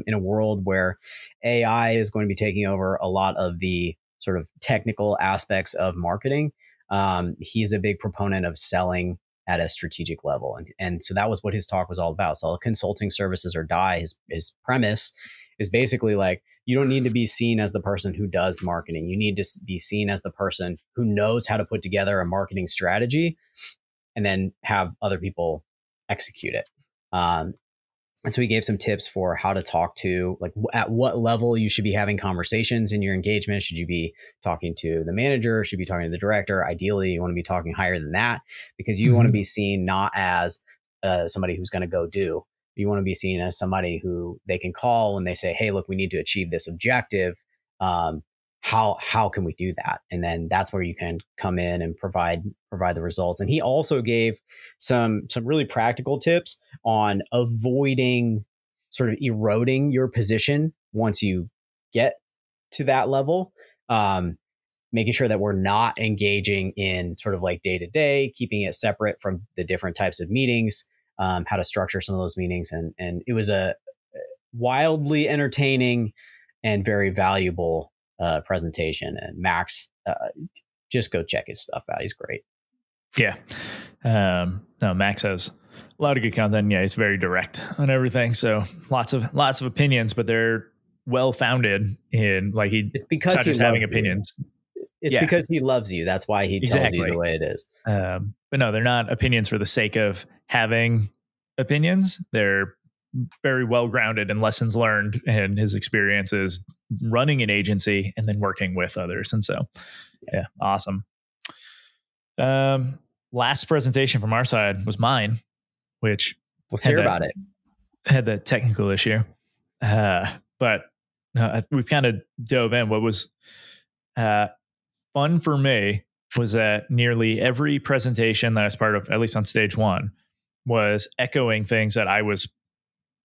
S2: in a world where AI is going to be taking over a lot of the sort of technical aspects of marketing. He's a big proponent of selling at a strategic level. And so that was what his talk was all about. Sell consulting services or die. His premise is basically like, you don't need to be seen as the person who does marketing. You need to be seen as the person who knows how to put together a marketing strategy and then have other people execute it. And so he gave some tips for how to talk to, like, at what level you should be having conversations in your engagement. Should you be talking to the manager? Should you be talking to the director? Ideally, you want to be talking higher than that, because you want to be seen not as somebody who's going to go do. You want to be seen as somebody who they can call when they say, hey, look, we need to achieve this objective. How can we do that? And then that's where you can come in and provide the results. And he also gave some really practical tips on avoiding sort of eroding your position once you get to that level. Making sure that we're not engaging in sort of like day to day, keeping it separate from the different types of meetings, how to structure some of those meetings. And it was a wildly entertaining and very valuable presentation. And Max just go check his stuff out. He's great.
S1: Yeah. No, Max has a lot of good content. Yeah, he's very direct on everything. So lots of opinions, but they're well founded in like
S2: It's because
S1: not
S2: he
S1: just having
S2: loves you.
S1: opinions.
S2: It's
S1: Yeah.
S2: because he loves you. That's why he tells you the way it is.
S1: But no, they're not opinions for the sake of having opinions. They're very well grounded in lessons learned and his experiences running an agency and then working with others. And so, yeah, awesome. Last presentation from our side was mine, which
S2: let's hear about it.
S1: Had that technical issue, but we've kind of dove in. What was fun for me was that nearly every presentation that I was part of, at least on stage one, was echoing things that I was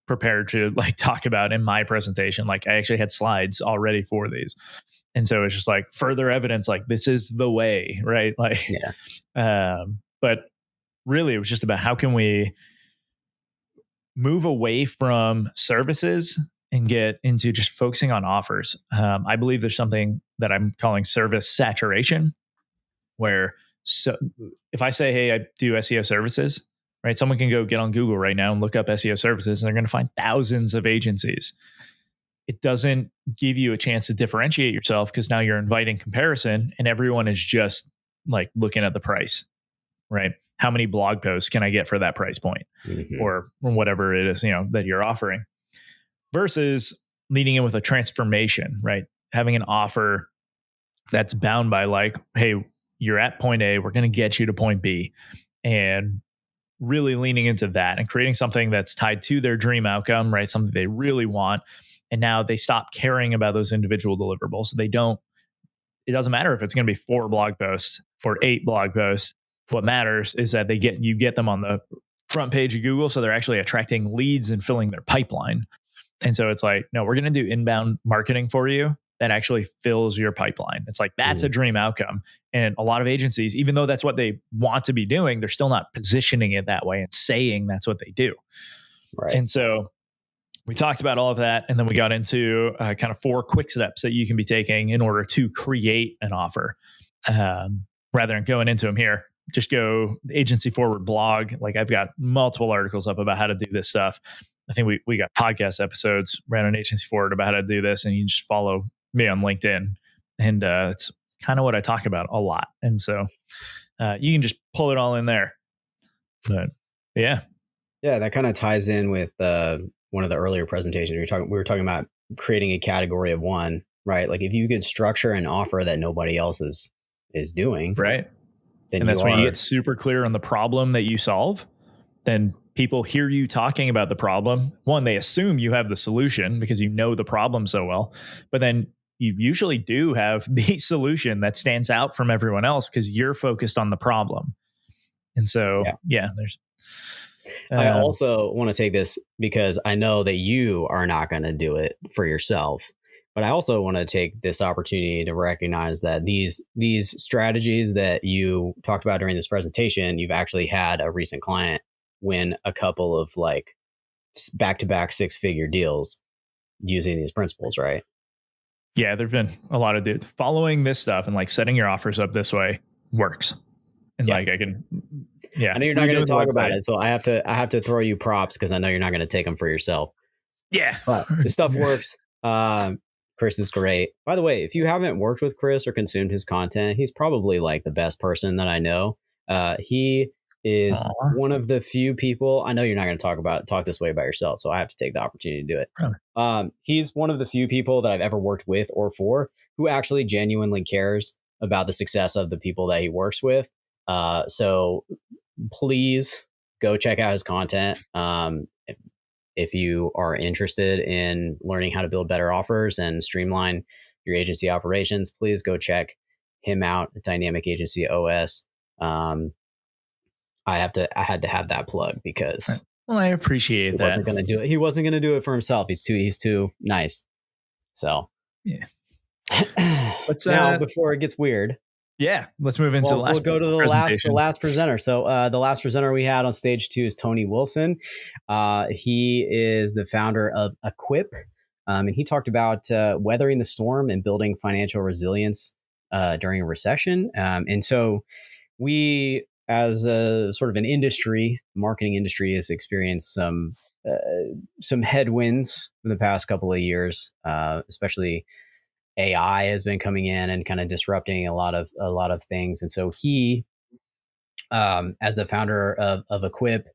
S1: prepared to like talk about in my presentation. Like I actually had slides already for these. And so it's just like further evidence, like this is the way, right? Like, but really it was just about how can we move away from services and get into just focusing on offers. I believe there's something that I'm calling service saturation, where so if I say, hey, I do SEO services, right? Someone can go get on Google right now and look up SEO services, and they're going to find thousands of agencies. It doesn't give you a chance to differentiate yourself because now you're inviting comparison and everyone is just like looking at the price, right? How many blog posts can I get for that price point or whatever it is, that you're offering, versus leading in with a transformation, right? Having an offer that's bound by like, hey, you're at point A, we're going to get you to point B, and really leaning into that and creating something that's tied to their dream outcome, right? Something they really want. And now they stop caring about those individual deliverables. It doesn't matter if it's going to be 4 blog posts or 8 blog posts. What matters is that you get them on the front page of Google. So they're actually attracting leads and filling their pipeline. And so it's like, no, we're going to do inbound marketing for you that actually fills your pipeline. It's like, that's a dream outcome. And a lot of agencies, even though that's what they want to be doing, they're still not positioning it that way and saying that's what they do.
S2: Right.
S1: And so we talked about all of that. And then we got into kind of 4 quick steps that you can be taking in order to create an offer. Rather than going into them here, just go Agency Forward blog. Like I've got multiple articles up about how to do this stuff. I think we got podcast episodes ran on Agency Forward about how to do this, and you just follow me on LinkedIn. And it's kind of what I talk about a lot. And so you can just pull it all in there. But yeah.
S2: Yeah, that kind of ties in with one of the earlier presentations. We were talking about creating a category of one, right? Like if you could structure an offer that nobody else is doing.
S1: Right.
S2: Then
S1: and that's when you get super clear on the problem that you solve. Then people hear you talking about the problem. One, they assume you have the solution because you know the problem so well. But then you usually do have the solution that stands out from everyone else because you're focused on the problem. And so, there's.
S2: I also want to take this because I know that you are not going to do it for yourself. But I also want to take this opportunity to recognize that these strategies that you talked about during this presentation, you've actually had a recent client win a couple of like back-to-back 6-figure deals using these principles, right?
S1: Yeah, there've been a lot of dudes following this stuff and like setting your offers up this way works. And like I can,
S2: I know you're not going to talk about it, so I have to throw you props because I know you're not going to take them for yourself.
S1: Yeah,
S2: but this stuff works. Chris is great. By the way, if you haven't worked with Chris or consumed his content, he's probably like the best person that I know. He is one of the few people. I know you're not going to talk this way about yourself, so I have to take the opportunity to do it. He's one of the few people that I've ever worked with or for who actually genuinely cares about the success of the people that he works with. So please go check out his content. If you are interested in learning how to build better offers and streamline your agency operations, please go check him out at Dynamic Agency OS. I had to have that plug because
S1: I appreciate that.
S2: Wasn't going to do it. He wasn't going to do it for himself. He's too nice. So
S1: yeah.
S2: Now before it gets weird.
S1: Yeah, let's move into the last.
S2: We'll go to the last presenter. So the last presenter we had on stage 2 is Tony Wilson. He is the founder of Equip, and he talked about weathering the storm and building financial resilience during a recession. And so we, as a sort of an industry, marketing industry, has experienced some headwinds in the past couple of years, especially AI has been coming in and kind of disrupting a lot of things. And so he, as the founder of Equip,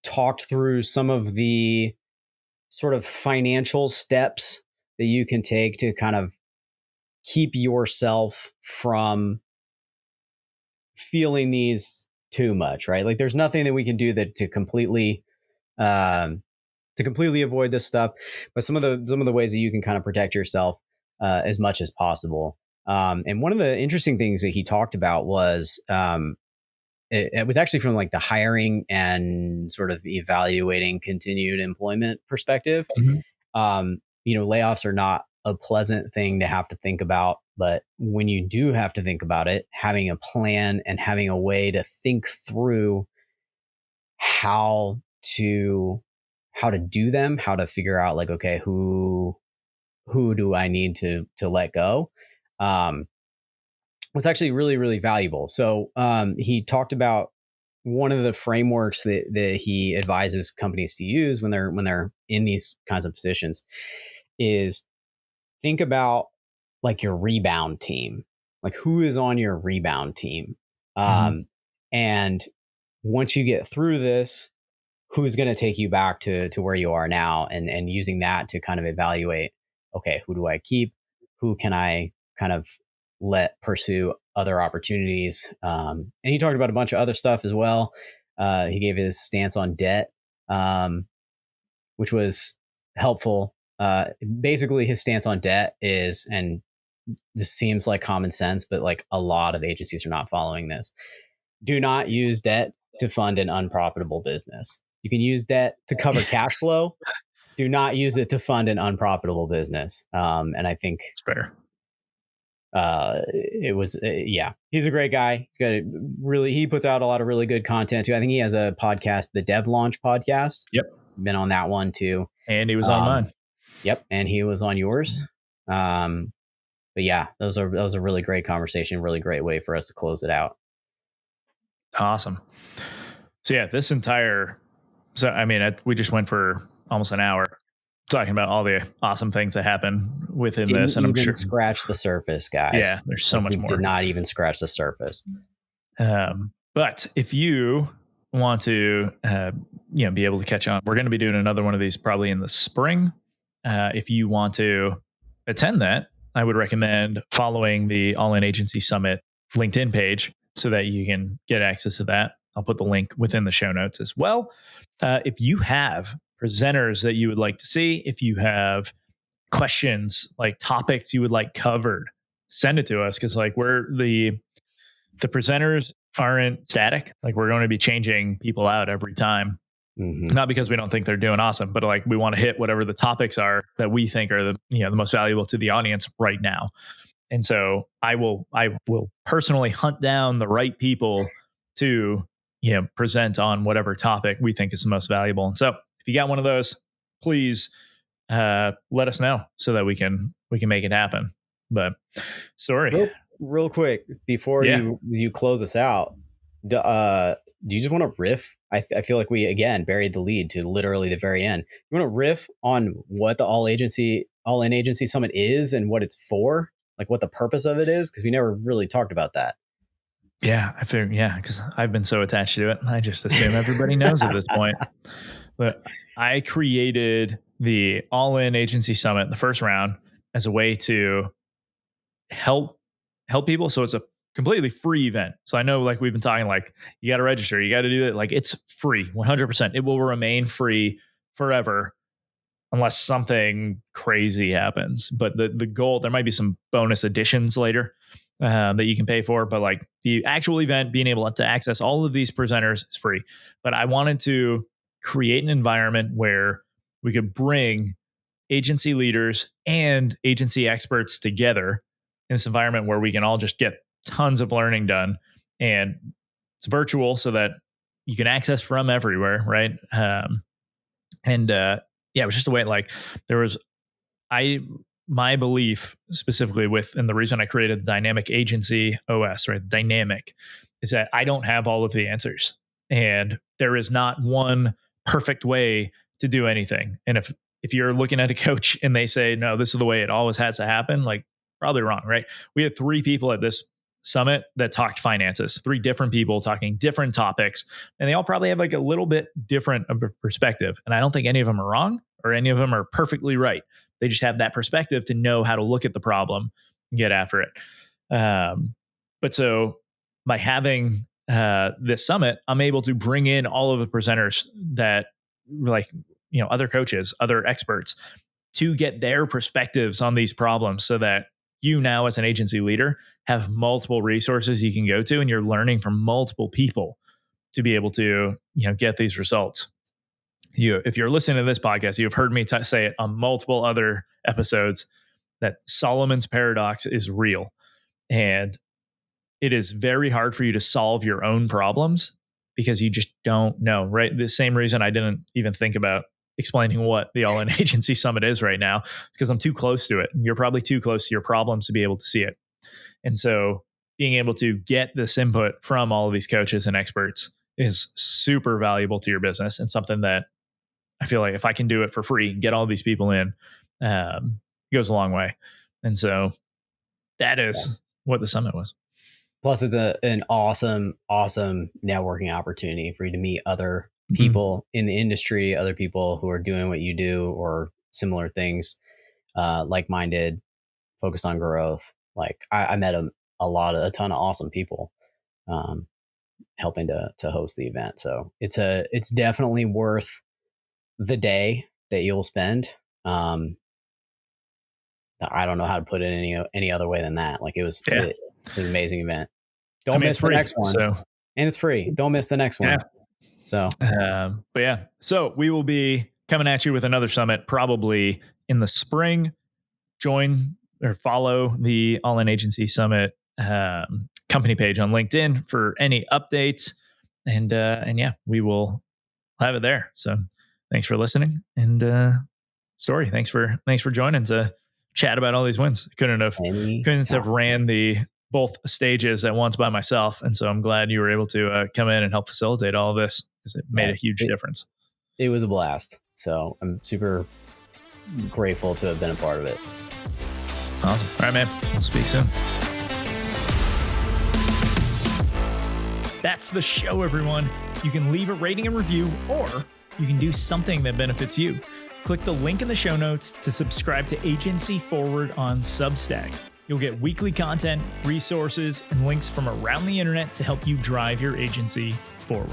S2: talked through some of the sort of financial steps that you can take to kind of keep yourself from feeling these too much, right? Like there's nothing that we can do that um, to completely avoid this stuff, but some of the ways that you can kind of protect yourself as much as possible. And one of the interesting things that he talked about was it was actually from like the hiring and sort of evaluating continued employment perspective.
S1: Mhm.
S2: Layoffs are not a pleasant thing to have to think about, but when you do have to think about it, having a plan and having a way to think through how to how to do them, how to figure out like, okay, who do I need to let go, um, was actually really really valuable. So he talked about one of the frameworks that he advises companies to use when they're in these kinds of positions is think about like your rebound team, like who is on your rebound team,
S1: Mhm.
S2: and once you get through this, who's going to take you back to where you are now, and using that to kind of evaluate, okay, who do I keep, who can I kind of let pursue other opportunities. And he talked about a bunch of other stuff as well. He gave his stance on debt, um, which was helpful. Basically his stance on debt is, and this seems like common sense, but like a lot of agencies are not following this: do not use debt to fund an unprofitable business. You can use debt to cover cash flow. Do not use it to fund an unprofitable business. And I think
S1: It's fair.
S2: it was, yeah, he's a great guy. He puts out a lot of really good content too. I think he has a podcast, the Dev Launch podcast.
S1: Yep.
S2: Been on that one too.
S1: And he was on
S2: Um,
S1: mine.
S2: yep. And he was on yours. Um, but yeah, that was a really great conversation, really great way for us to close it out.
S1: Awesome. So yeah, we just went for almost an hour talking about all the awesome things that happen within
S2: Didn't
S1: this. And I'm
S2: even
S1: sure,
S2: scratch the surface,
S1: yeah,
S2: guys.
S1: there's so
S2: Like we
S1: much
S2: did
S1: more.
S2: not even scratch the surface.
S1: But if you want to, be able to catch on, we're going to be doing another one of these probably in the spring. If you want to attend that, I would recommend following the All In Agency Summit LinkedIn page so that you can get access to that. I'll put the link within the show notes as well. If you have presenters that you would like to see, if you have questions, like topics you would like covered, send it to us, because like the presenters aren't static. Like we're going to be changing people out every time.
S2: Mm-hmm.
S1: Not because we don't think they're doing awesome, but like we want to hit whatever the topics are that we think are the most valuable to the audience right now. And so I will personally hunt down the right people to present on whatever topic we think is the most valuable. And so if you got one of those, please let us know so that we can make it happen. But sorry.
S2: Real quick before
S1: Yeah.
S2: you close us out, do you just want to riff? I feel like we again buried the lead to literally the very end. You want to riff on what the All In Agency Summit is and what it's for, like what the purpose of it is, because we never really talked about that.
S1: Yeah, I figured. Yeah, because I've been so attached to it, I just assume everybody knows at this point. But I created the All In Agency Summit, the first round, as a way to help people. So it's a completely free event. So I know, like we've been talking, like you got to register, you got to do it. Like it's free, 100%. It will remain free forever unless something crazy happens. But the goal, there might be some bonus additions later that you can pay for. But like the actual event, being able to access all of these presenters is free. But I wanted to create an environment where we could bring agency leaders and agency experts together in this environment where we can all just get tons of learning done. And it's virtual so that you can access from everywhere, right? And yeah, it was just a way, like there was, I my belief specifically and the reason I created the Dynamic Agency OS, right? Dynamic, is that I don't have all of the answers, and there is not one perfect way to do anything. And if you're looking at a coach and they say, no, this is the way it always has to happen, like, probably wrong, right? We had 3 people at this summit that talked finances, 3 different people talking different topics, and they all probably have like a little bit different of a perspective. And I don't think any of them are wrong or any of them are perfectly right. They just have that perspective to know how to look at the problem and get after it. But so by having this summit, I'm able to bring in all of the presenters that, like, other coaches, other experts, to get their perspectives on these problems, so that you now, as an agency leader, have multiple resources you can go to, and you're learning from multiple people to be able to get these results. If you're listening to this podcast, you've heard me say it on multiple other episodes that Solomon's paradox is real, and it is very hard for you to solve your own problems because you just don't know, right? The same reason I didn't even think about explaining what the All-In Agency Summit is right now, because I'm too close to it. You're probably too close to your problems to be able to see it. And so being able to get this input from all of these coaches and experts is super valuable to your business, and something that I feel like if I can do it for free, get all these people in, it goes a long way. And so that is what the summit was.
S2: Plus, it's an awesome networking opportunity for you to meet other people in the industry, other people who are doing what you do or similar things, like-minded, focused on growth. Like I met a ton of awesome people helping to host the event. So it's definitely worth the day that you'll spend. I don't know how to put it any other way than that. Like it's an amazing event. Don't miss the next one. And it's free. Don't miss the next one. So,
S1: but yeah, so we will be coming at you with another summit probably in the spring. Join or follow the All-In Agency Summit company page on LinkedIn for any updates, and yeah, we will have it there. So thanks for listening, and Story, thanks for joining to chat about all these wins. Couldn't have ran both stages at once by myself. And so I'm glad you were able to come in and help facilitate all of this, because it made a huge difference.
S2: It was a blast. So I'm super grateful to have been a part of it.
S1: Awesome. All right, man. We'll speak soon. That's the show, everyone. You can leave a rating and review, or you can do something that benefits you. Click the link in the show notes to subscribe to Agency Forward on Substack. You'll get weekly content, resources, and links from around the internet to help you drive your agency forward.